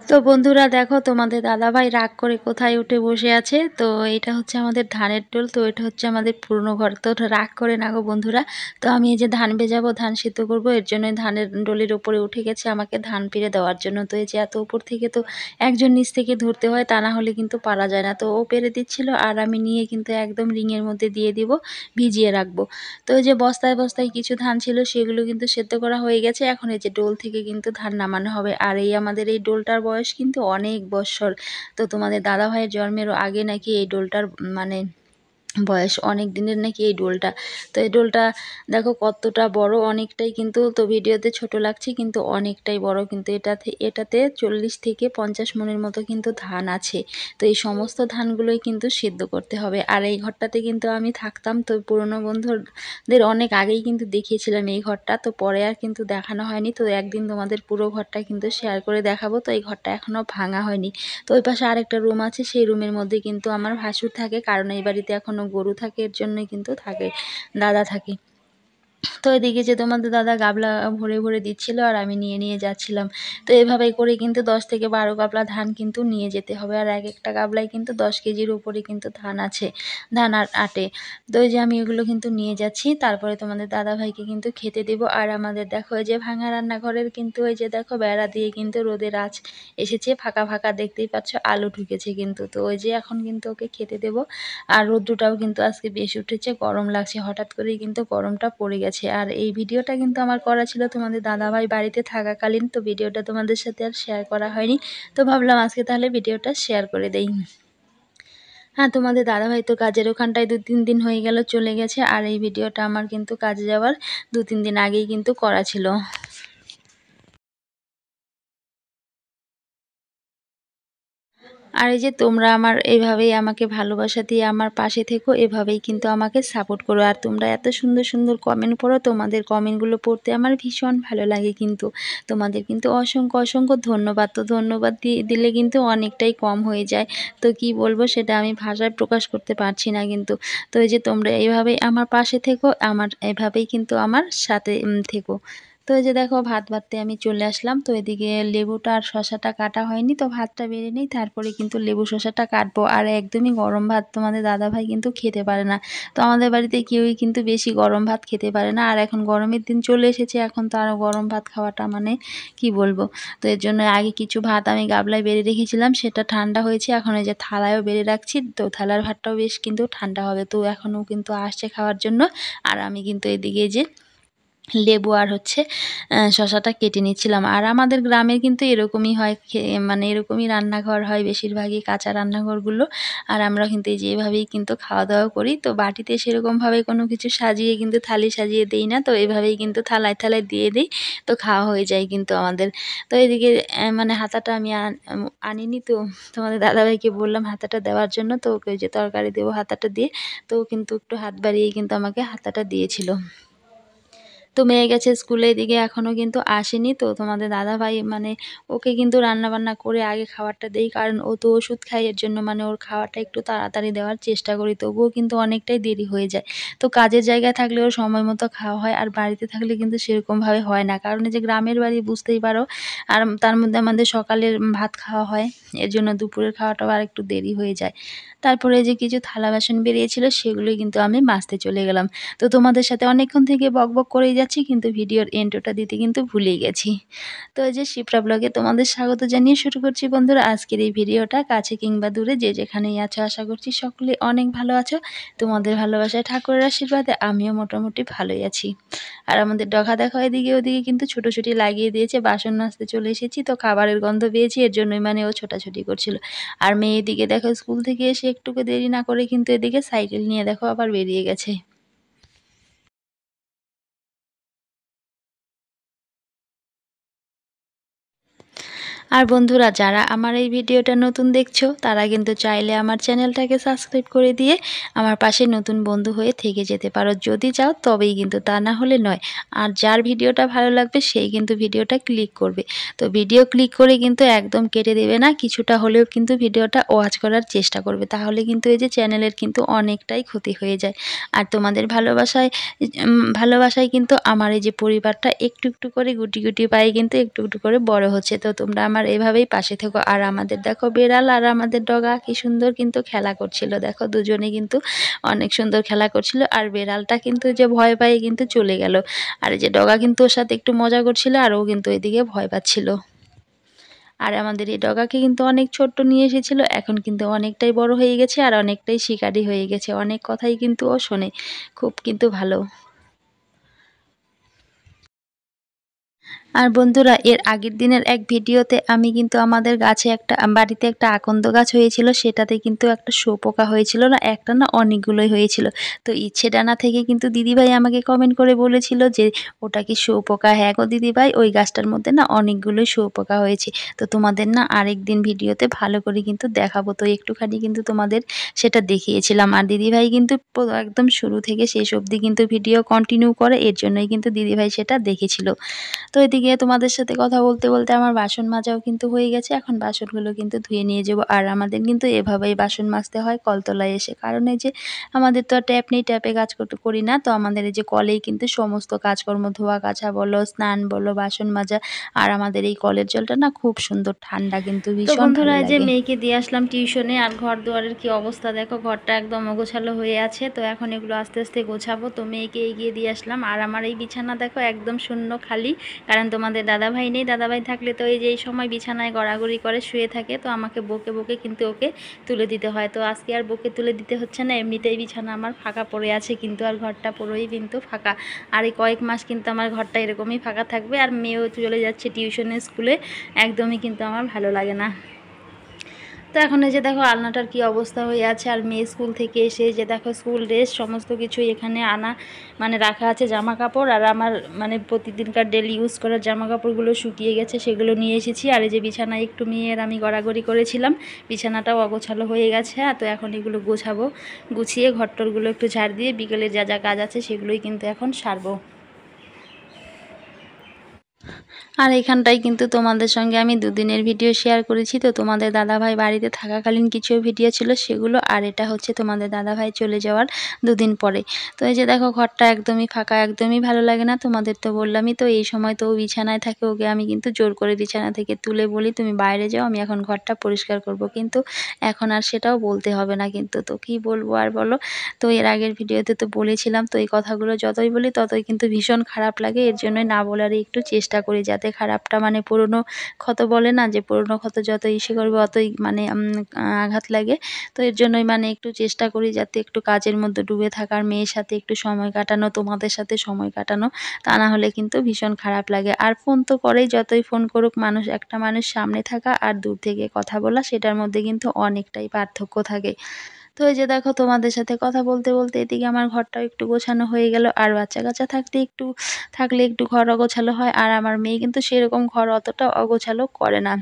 তো বন্ধুরা দেখো তোমাদের দাদাভাই রাগ করে কোথায় উঠে বসে আছে। তো এটা হচ্ছে আমাদের ধানের ডোল। তো এটা হচ্ছে আমাদের পুরনো ঘর। তো রাগ করে না গো বন্ধুরা। তো আমি এই যে ধান ভেজাবো, ধান সিদ্ধ করবো, এর জন্য ধানের ডোলের উপরে উঠে গেছে আমাকে ধান পেড়ে দেওয়ার জন্য। তো এই যে এত উপর থেকে তো একজন নিচ থেকে ধরতে হয়, তা না হলে কিন্তু পারা যায় না। তো ও পেরে দিচ্ছিল আর আমি নিয়ে কিন্তু একদম রিংয়ের মধ্যে দিয়ে দিব, ভিজিয়ে রাখবো। তো এই যে বস্তায় বস্তায় কিছু ধান ছিল, সেগুলো কিন্তু সেদ্ধ করা হয়ে গেছে। এখন এই যে ডোল থেকে কিন্তু ধান নামানো হবে। আর এই আমাদের এই ডোলটার বয়স কিন্তু অনেক বছর। তো তোমাদের দাদা ভাইয়ের জন্মেরও আগে নাকি এই ডোলটার মানে বয়স অনেক দিনের নাকি এই ডোলটা। তো এই ডোলটা দেখো কতটা বড়, অনেকটাই কিন্তু, তো ভিডিওতে ছোট লাগছে কিন্তু অনেকটাই বড়। কিন্তু এটাতে 40 থেকে 50 মণের মতো কিন্তু ধান আছে। তো এই সমস্ত ধানগুলোই কিন্তু সিদ্ধ করতে হবে। আর এই ঘরটাতে কিন্তু আমি থাকতাম। তো পুরনো বন্ধুদের অনেক আগেই কিন্তু দেখিয়েছিলাম এই ঘরটা, তো পরে আর কিন্তু দেখানো হয়নি। তো একদিন তোমাদের পুরো ঘরটা কিন্তু শেয়ার করে দেখাবো। তো এই ঘরটা এখনো ভাঙা হয়নি। তো ওই পাশে আরেকটা রুম আছে, সেই রুমের মধ্যে কিন্তু আমার ভাসুর থাকে, কারণ এই বাড়িতে এখনো গরু থাকে, এর জন্যই কিন্তু থাকে, দাদা থাকে। তো এদিকে যে তোমাদের দাদা গাবলা ভরে ভরে দিচ্ছিল আর আমি নিয়ে নিয়ে যাচ্ছিলাম। তো এভাবেই করে কিন্তু 10 থেকে 12 গাবলা ধান কিন্তু নিয়ে যেতে হবে। আর এক একটা গাবলায় কিন্তু 10 কেজির উপরে কিন্তু ধান আছে, ধান আর আটে। তো এই যে আমি এগুলো কিন্তু নিয়ে যাচ্ছি, তারপরে তোমাদের দাদা ভাইকে কিন্তু খেতে দেবো। আর আমাদের দেখো এই যে ভাঙা রান্নাঘরের কিন্তু ওই যে দেখো বেড়া দিয়ে কিন্তু রোদের আঁচ এসেছে, ফাঁকা ফাঁকা দেখতেই পাচ্ছ, আলো ঢুকেছে কিন্তু। তো ওই যে এখন কিন্তু ওকে খেতে দেবো। আর রোদ্রটাও কিন্তু আজকে বেশি উঠেছে, গরম লাগছে, হঠাৎ করেই কিন্তু গরমটা পড়ে গেছে। আর এই ভিডিওটা কিন্তু আমার করা ছিল তোমাদের দাদাভাই বাড়িতে থাকাকালীন। তো ভিডিওটা তোমাদের সাথে আর শেয়ার করা হয়নি। তো ভাবলাম আজকে তাহলে ভিডিওটা শেয়ার করে দেই। হ্যাঁ, তোমাদের দাদাভাই তো কাজের ওখানটায় 2-3 দিন হয়ে গেল চলে গেছে। আর এই ভিডিওটা আমার কিন্তু কাজে যাওয়ার 2-3 দিন আগেই কিন্তু করা ছিল। আর এই যে তোমরা আমার এইভাবেই আমাকে ভালোবাসা দিয়ে আমার পাশে থেকো, এভাবেই কিন্তু আমাকে সাপোর্ট করো। আর তোমরা এত সুন্দর সুন্দর কমেন্ট পড়ো, তোমাদের কমেন্টগুলো পড়তে আমার ভীষণ ভালো লাগে কিন্তু। তোমাদের কিন্তু অসংখ্য অসংখ্য ধন্যবাদ। তো ধন্যবাদ দিলে কিন্তু অনেকটাই কম হয়ে যায়। তো কি বলবো সেটা আমি ভাষায় প্রকাশ করতে পারছি না কিন্তু। তো এই যে তোমরা এইভাবেই আমার পাশে থেকো, আমার এভাবেই কিন্তু আমার সাথে থেকো। তো এই যে দেখো ভাত বাড়তে আমি চলে আসলাম। তো এদিকে লেবুটা আর শশাটা কাটা হয়নি, তো ভাতটা বেড়ে নেই, তারপরে কিন্তু লেবু শশাটা কাটবো। আর একদমই গরম ভাত তোমাদের দাদাভাই কিন্তু খেতে পারে না। তো আমাদের বাড়িতে কেউই কিন্তু বেশি গরম ভাত খেতে পারে না। আর এখন গরমের দিন চলে এসেছে, এখন তো আরও গরম ভাত খাওয়াটা মানে কি বলবো। তো এর জন্য আগে কিছু ভাত আমি গাবলায় বেড়ে রেখেছিলাম, সেটা ঠান্ডা হয়েছে। এখন এই যে থালায়ও বেড়ে রাখছি, তো থালার ভাতটাও বেশ কিন্তু ঠান্ডা হবে। তো এখনও কিন্তু আসছে খাওয়ার জন্য। আর আমি কিন্তু এদিকে যে লেবু আর হচ্ছে শশাটা কেটে নিচ্ছিলাম। আর আমাদের গ্রামে কিন্তু এরকমই হয়, মানে এরকমই রান্নাঘর হয় বেশিরভাগই, কাঁচা রান্নাঘরগুলো। আর আমরা কিন্তু এই যে এভাবেই কিন্তু খাওয়া দাওয়া করি। তো বাটিতে সেরকমভাবে কোনো কিছু সাজিয়ে কিন্তু থালি সাজিয়ে দিই না, তো এভাবেই কিন্তু থালায় থালায় দিয়ে দিই, তো খাওয়া হয়ে যায় কিন্তু আমাদের। তো এদিকে মানে হাতাটা আমি আনিনি, তো তোমাদের দাদাভাইকে বললাম হাতাটা দেওয়ার জন্য। তো ওকে যে তরকারি দেবো হাতাটা দিয়ে, তো কিন্তু একটু হাত বাড়িয়েই কিন্তু আমাকে হাতাটা দিয়েছিল। তো মেয়ে গেছে স্কুলে, এদিকে এখনও কিন্তু আসেনি। তো তোমাদের দাদাভাই মানে ওকে কিন্তু রান্নাবান্না করে আগে খাবারটা দেই, কারণ ও তো ওষুধ খায়, এর জন্য মানে ওর খাওয়াটা একটু তাড়াতাড়ি দেওয়ার চেষ্টা করি, তবুও কিন্তু অনেকটাই দেরি হয়ে যায়। তো কাজের জায়গায় থাকলে ওর সময় মতো খাওয়া হয়, আর বাড়িতে থাকলে কিন্তু সেরকমভাবে হয় না, কারণ এই যে গ্রামের বাড়ি বুঝতেই পারো। আর তার মধ্যে আমাদের সকালের ভাত খাওয়া হয়, এর জন্য দুপুরের খাওয়াটাও আর একটু দেরি হয়ে যায়। তারপরে এই যে কিছু থালা বাসন বেরিয়েছিল, সেগুলোই কিন্তু আমি মাজতে চলে গেলাম। তো তোমাদের সাথে অনেকক্ষণ থেকে বকবক করেই যাচ্ছি, কিন্তু ভিডিওর এন্ট্রোটা দিতে কিন্তু ভুলেই গেছি। তো এই যে শিপ্রা ব্লগে তোমাদের স্বাগত জানিয়ে শুরু করছি বন্ধুরা আজকের এই ভিডিওটা। কাছে কিংবা দূরে যে যেখানেই আছো, আশা করছি সকলে অনেক ভালো আছো। তোমাদের ভালোবাসায় ঠাকুরের আশীর্বাদে আমিও মোটামুটি ভালোই আছি। আর আমাদের ডগা দেখো এদিকে ওদিকে কিন্তু ছুটোছুটি লাগিয়ে দিয়েছে, বাসন মাজতে চলে এসেছি। তো খাবারের গন্ধ পেয়েছি, এর জন্যই মানে ও ছোটাছুটি করছিল। আর মেয়ে এদিকে দেখো স্কুল থেকে এসে একটুকু দেরি না করে কিন্তু এদিকে সাইকেল নিয়ে দেখো আবার বেরিয়ে গেছে। আর বন্ধুরা যারা আমার এই ভিডিওটা নতুন দেখছো, তারা কিন্তু চাইলে আমার চ্যানেলটাকে সাবস্ক্রাইব করে দিয়ে আমার পাশে নতুন বন্ধু হয়ে থেকে যেতে পারো, যদি চাও তবেই কিন্তু, তা না হলে নয়। আর যার ভিডিওটা ভালো লাগবে সেই কিন্তু ভিডিওটা ক্লিক করবে। তো ভিডিও ক্লিক করে কিন্তু একদম কেটে দেবে না, কিছুটা হলেও কিন্তু ভিডিওটা ওয়াচ করার চেষ্টা করবে, তাহলে কিন্তু এই যে চ্যানেলের কিন্তু অনেকটাই ক্ষতি হয়ে যায়। আর তোমাদের ভালোবাসায় কিন্তু আমার এই যে পরিবারটা একটু একটু করে গুটি গুটি পায়ে কিন্তু একটু একটু করে বড় হচ্ছে। তো তোমরা আমার আমার এভাবেই পাশে থেকো। আর আমাদের দেখো বেড়াল আর আমাদের ডগা কি সুন্দর কিন্তু খেলা করছিল, দেখো দুজনে কিন্তু অনেক সুন্দর খেলা করছিল। আর বেড়ালটা কিন্তু যে ভয় পায়ে কিন্তু চলে গেল, আর এই যে ডগা কিন্তু ওর সাথে একটু মজা করছিল আর ও কিন্তু এদিকে ভয় পাচ্ছিল। আর আমাদের এই ডগাকে কিন্তু অনেক ছোট্ট নিয়ে এসেছিল, এখন কিন্তু অনেকটাই বড় হয়ে গেছে আর অনেকটাই শিকারী হয়ে গেছে, অনেক কথাই কিন্তু ও শোনে, খুব কিন্তু ভালো। আর বন্ধুরা, এর আগের দিনের এক ভিডিওতে আমি কিন্তু আমাদের গাছে একটা বাড়িতে একটা আকন্দ গাছ হয়েছিল, সেটাতে কিন্তু একটা শুঁয়োপোকা হয়েছিল, না একটা না অনেকগুলোই হয়েছিল। তো ইচ্ছে ডানা থেকে কিন্তু দিদিভাই আমাকে কমেন্ট করে বলেছিল যে ওটা কি শুঁয়োপোকা? হ্যাঁ গো দিদিভাই, ওই গাছটার মধ্যে না অনেকগুলোই শুঁয়োপোকা হয়েছে। তো তোমাদের না আরেকদিন ভিডিওতে ভালো করে কিন্তু দেখাবো, তো একটুখানি কিন্তু তোমাদের সেটা দেখিয়েছিলাম। আর দিদিভাই কিন্তু একদম শুরু থেকে শেষ অবধি কিন্তু ভিডিও কন্টিনিউ করে, এর জন্যই কিন্তু দিদিভাই সেটা দেখেছিল। তো এদিকে তোমাদের সাথে কথা বলতে বলতে আমার বাসন মাজাও কিন্তু হয়ে গেছে, এখন বাসনগুলো কিন্তু ধুয়ে নিয়ে যাবো। আর আমাদের কিন্তু এভাবেই বাসন মাজতে হয় কলতলায় এসে, কারণ এই যে আমাদের তো আর ট্যাপ নেই, ট্যাপে কাজ করতে করি না, তো আমাদের এই যে কলেই কিন্তু সমস্ত কাজকর্ম, ধোয়া কাচা বলো, স্নান বলো, বাসন মাজা। আর আমাদের এই কলের জলটা না খুব সুন্দর ঠান্ডা, কিন্তু তো ভীষণ বন্ধুরা, ভালো এই যে লাগে। মেয়েকে দিয়ে আসলাম টিউশনে, আর ঘর দুয়ারের কি অবস্থা দেখো, ঘরটা একদম অগোছালো হয়ে আছে। তো এখন এগুলো আস্তে আস্তে গোছাবো। তো মেয়েকে এগিয়ে দিয়ে আসলাম, আর আমার এই বিছানা দেখো একদম শূন্য খালি, কারণ তোমাদের দাদাভাই নেই। দাদাভাই থাকলে তো এই যে এই সময় বিছানায় গড়াগড়ি করে শুয়ে থাকে, তো আমাকে বকে বকে কিন্তু ওকে তুলে দিতে হয়। তো আজকে আর বকে তুলে দিতে হচ্ছে না, এমনিতেই বিছানা আমার ফাঁকা পড়ে আছে কিন্তু, আর ঘরটা পুরোই কিন্তু ফাঁকা। আর এই কয়েক মাস কিন্তু আমার ঘরটা এরকমই ফাঁকা থাকবে। আর মেয়েও চলে যাচ্ছে টিউশনে, স্কুলে, একদমই কিন্তু আমার ভালো লাগে না। তো এখন এই যে দেখো আলনাটার কি অবস্থা হয়ে আছে, আর মেয়ে স্কুল থেকে এসে যে দেখো স্কুল ড্রেস সমস্ত কিছুই এখানে আনা মানে রাখা আছে, জামা কাপড়। আর আমার মানে প্রতিদিনকার ডেলি ইউজ করার জামা কাপড়গুলো শুকিয়ে গেছে, সেগুলো নিয়ে এসেছি। আর এই যে বিছানায় একটু মেয়ের আমি গড়াগড়ি করেছিলাম, বিছানাটাও অগোছালো হয়ে গেছে। তো এখন এগুলো গোছাবো, গুছিয়ে ঘরটরগুলো একটু ঝাড় দিয়ে বিকেলে যা যা কাজ আছে সেগুলোই কিন্তু এখন সারবো। আর এখানটায় কিন্তু তোমাদের সঙ্গে আমি দুদিনের ভিডিও শেয়ার করেছি, তো তোমাদের দাদাভাই বাড়িতে থাকাকালীন কিছু ভিডিও ছিল সেগুলো, আর এটা হচ্ছে তোমাদের দাদাভাই চলে যাওয়ার দুদিন পরে। তো এই যে দেখো ঘরটা একদমই ফাঁকা, একদমই ভালো লাগে না, তোমাদের তো বললামই। তো এই সময় তো ও বিছানায় থাকে, ওকে আমি কিন্তু জোর করে বিছানা থেকে তুলে বলি তুমি বাইরে যাও, আমি এখন ঘরটা পরিষ্কার করব, কিন্তু এখন আর সেটাও বলতে হবে না কিন্তু। তো কি বলবো আর বলো। তো এর আগের ভিডিওতে তো বলেছিলাম, তো এই কথাগুলো যতই বলি ততই কিন্তু ভীষণ খারাপ লাগে, এর জন্যই না বলারই একটু চেষ্টা করি, যাতে খারাপটা মানে পুরনো ক্ষত বলে না, যে পুরনো ক্ষত যত ইসে করবে অতই মানে আঘাত লাগে। তো এর জন্যই মানে একটু চেষ্টা করি যাতে একটু কাজের মধ্যে ডুবে থাকার, মেয়ের সাথে একটু সময় কাটানো, তোমাদের সাথে সময় কাটানো, তা না হলে কিন্তু ভীষণ খারাপ লাগে। আর ফোন তো করেই, যতই ফোন করুক মানুষ, একটা মানুষ সামনে থাকা আর দূর থেকে কথা বলা, সেটার মধ্যে কিন্তু অনেকটাই পার্থক্য থাকে। তো এই যে দেখো তোমাদের সাথে কথা বলতে বলতে এদিকে আমার ঘরটাও একটু গোছানো হয়ে গেল। আর বাচ্চা কাচ্চা থাকলে একটু ঘর অগোছালো হয়, আর আমার মেয়ে কিন্তু সেরকম ঘর অতটা অগোছালো করে না।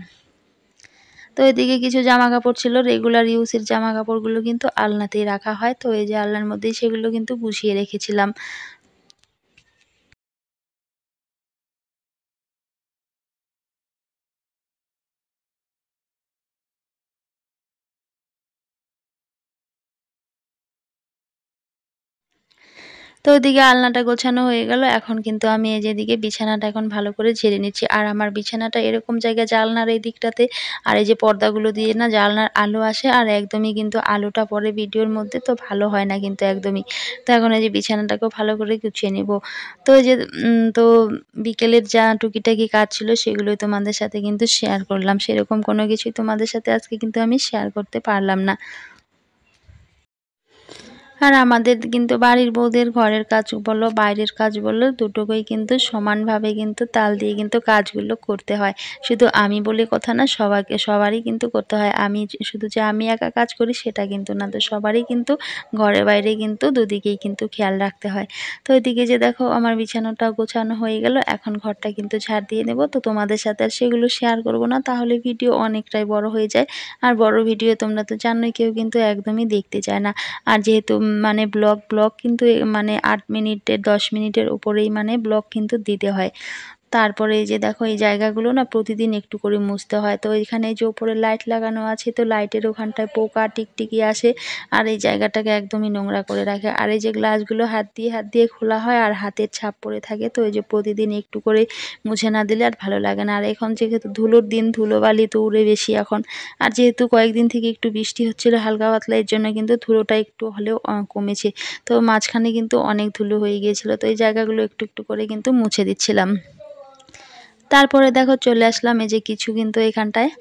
তো এদিকে কিছু জামা কাপড় ছিল, রেগুলার ইউজের জামা কাপড়গুলো কিন্তু আলনাতেই রাখা হয়, তো এই যে আলনার মধ্যেই সেগুলো কিন্তু গুছিয়ে রেখেছিলাম। তো ওইদিকে আলনাটা গোছানো হয়ে গেল, এখন কিন্তু আমি এই যেদিকে বিছানাটা এখন ভালো করে ঝেড়ে নিচ্ছি। আর আমার বিছানাটা এরকম জায়গায়, জানলার এই দিকটাতে, আর এই যে পর্দাগুলো দিয়ে না জানলার আলো আসে, আর একদমই কিন্তু আলোটা পড়ে ভিডিওর মধ্যে, তো ভালো হয় না কিন্তু একদমই। তো এখন এই যে বিছানাটাকেও ভালো করে গুছিয়ে নেব। তো এই যে তো বিকেলের যা টুকিটাকি কাজ ছিল সেগুলোই তোমাদের সাথে কিন্তু শেয়ার করলাম, সেরকম কোনো কিছুই তোমাদের সাথে আজকে কিন্তু আমি শেয়ার করতে পারলাম না। আর আমাদের কিন্তু বাড়ির বউদের ঘরের কাজ বলো, বাইরের কাজ বলো, দুটোকেই কিন্তু সমানভাবে কিন্তু তাল দিয়ে কিন্তু কাজগুলো করতে হয়। শুধু আমি বলে কথা না, সবারই কিন্তু করতে হয়। শুধু যে আমি একা কাজ করি সেটা কিন্তু না, তো সবারই কিন্তু ঘরে বাইরে কিন্তু দুদিকেই কিন্তু খেয়াল রাখতে হয়। তো এদিকে যে দেখো আমার বিছানাটা গোছানো হয়ে গেল, এখন ঘরটা কিন্তু ঝাড় দিয়ে নেব। তো তোমাদের সাথে আর সেগুলো শেয়ার করব না, তাহলে ভিডিও অনেকটাই বড় হয়ে যায়। আর বড় ভিডিও তোমরা তো জানোই, কেউ কিন্তু একদমই দেখতে চায় না। আর যেহেতু মানে ব্লগ কিন্তু মানে 8 মিনিটের 10 মিনিটের উপরেই মানে ব্লগ কিন্তু দিতে হয়। তারপরে এই যে দেখো এই জায়গাগুলো না প্রতিদিন একটু করে মুছতে হয়। তো এখানে যে উপরে লাইট লাগানো আছে, তো লাইটের ওখানটায় পোকা টিকটিকি আসে আর এই জায়গাটাকে একদমই নোংরা করে রাখে। আর এই যে গ্লাসগুলো হাত দিয়ে খোলা হয় আর হাতের ছাপ পড়ে থাকে, তো এই যে প্রতিদিন একটু করে মুছে না দিলে আর ভালো লাগে না। আর এখন যেহেতু ধুলোর দিন, ধুলোবালি তো উড়ে বেশি এখন। আর যেহেতু কয়েকদিন থেকে একটু বৃষ্টি হচ্ছিল হালকা পাতলা, এর জন্য কিন্তু ধুলোটা একটু হলেও কমেছে। তো মাঝখানে কিন্তু অনেক ধুলো হয়ে গিয়েছিল, তো এই জায়গাগুলো একটু একটু করে কিন্তু মুছে দিচ্ছিলাম। তারপরে দেখো চলে আসলাম এই যে কিছু কিন্তু এখানটায়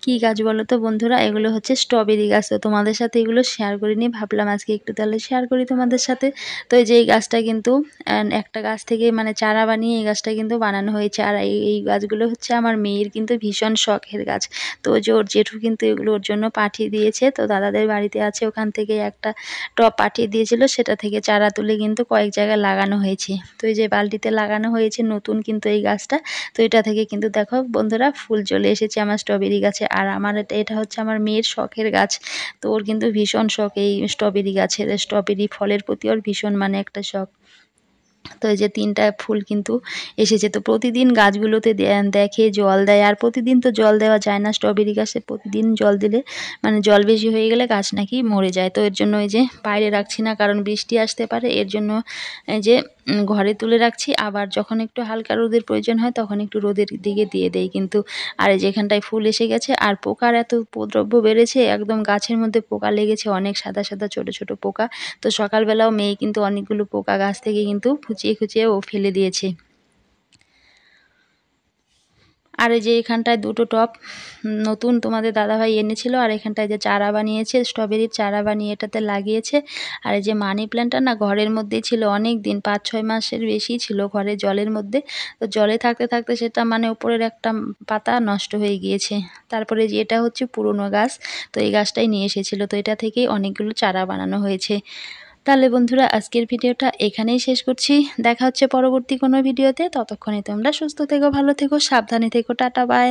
কি গাছ বলো তো বন্ধুরা, এগুলো হচ্ছে স্ট্রবেরি গাছ। তো তোমাদের সাথে এগুলো শেয়ার করিনি, ভাবলাম আজকে একটু তাহলে শেয়ার করি তোমাদের সাথে। তো এই যে এই গাছটা কিন্তু একটা গাছ থেকে মানে চারা বানিয়ে এই গাছটা কিন্তু বানানো হয়েছে। আর এই গাছগুলো হচ্ছে আমার মেয়ের কিন্তু ভীষণ শখের গাছ। তো যে ওর জেঠু কিন্তু এগুলো ওর জন্য পাঠিয়ে দিয়েছে, তো দাদাদের বাড়িতে আছে, ওখান থেকে একটা টব পাঠিয়ে দিয়েছিল, সেটা থেকে চারা তুলে কিন্তু কয়েক জায়গায় লাগানো হয়েছে। তো এই যে বালতিতে লাগানো হয়েছে নতুন কিন্তু এই গাছটা। তো এটা থেকে কিন্তু দেখো বন্ধুরা ফুল চলে এসেছে আমার স্ট্রবেরি গাছে। আর আমার এটা হচ্ছে আমার মেয়ের শখের গাছ। তো ওর কিন্তু ভীষণ শখ এই স্ট্রবেরি গাছের, স্ট্রবেরি ফলের প্রতি ওর ভীষণ মানে একটা শখ। তো এই যে 3টা ফুল কিন্তু এসেছে। তো প্রতিদিন গাছগুলোতে দেখে জল দেয়, আর প্রতিদিন তো জল দেওয়া যায় না স্ট্রবেরি গাছে, প্রতিদিন জল দিলে মানে জল বেশি হয়ে গেলে গাছ নাকি মরে যায়। তো এর জন্য এই যে বাইরে রাখছি না, কারণ বৃষ্টি আসতে পারে, এর জন্য এই যে ঘরে তুলে রাখছি। আবার যখন একটু হালকা রোদের প্রয়োজন হয় তখন একটু রোদের দিকে দিয়ে দেই কিন্তু। আর এই যেখানটায় ফুল এসে গেছে আর পোকার এত উপদ্রব্য বেড়েছে, একদম গাছের মধ্যে পোকা লেগেছে, অনেক সাদা সাদা ছোট ছোট পোকা। তো সকালবেলাও মেয়ে কিন্তু অনেকগুলো পোকা গাছ থেকে কিন্তু খুঁচিয়ে খুঁচিয়ে ও ফেলে দিয়েছে। আর এই যে এখানটায় 2টো টব নতুন তোমাদের দাদাভাই এনেছিল, আর এখানটায় যে চারা বানিয়েছে, স্ট্রবেরির চারা বানিয়ে এটাতে লাগিয়েছে। আর এই যে মানি প্ল্যান্টটা না ঘরের মধ্যেই ছিল অনেক দিন, 5-6 মাসের বেশি ছিল ঘরে জলের মধ্যে। তো জলে থাকতে থাকতে সেটা মানে উপরের একটা পাতা নষ্ট হয়ে গিয়েছে। তারপরে যে এটা হচ্ছে পুরনো গাছ, তো এই গাছটাই নিয়ে এসেছিল, তো এটা থেকেই অনেকগুলো চারা বানানো হয়েছে। তাহলে বন্ধুরা আজকের ভিডিওটা এখানেই শেষ করছি। দেখা হচ্ছে পরবর্তী কোনো ভিডিওতে, ততক্ষণে তোমরা সুস্থ থেকো, ভালো থেকো, সাবধানে থেকো, টাটা বাই।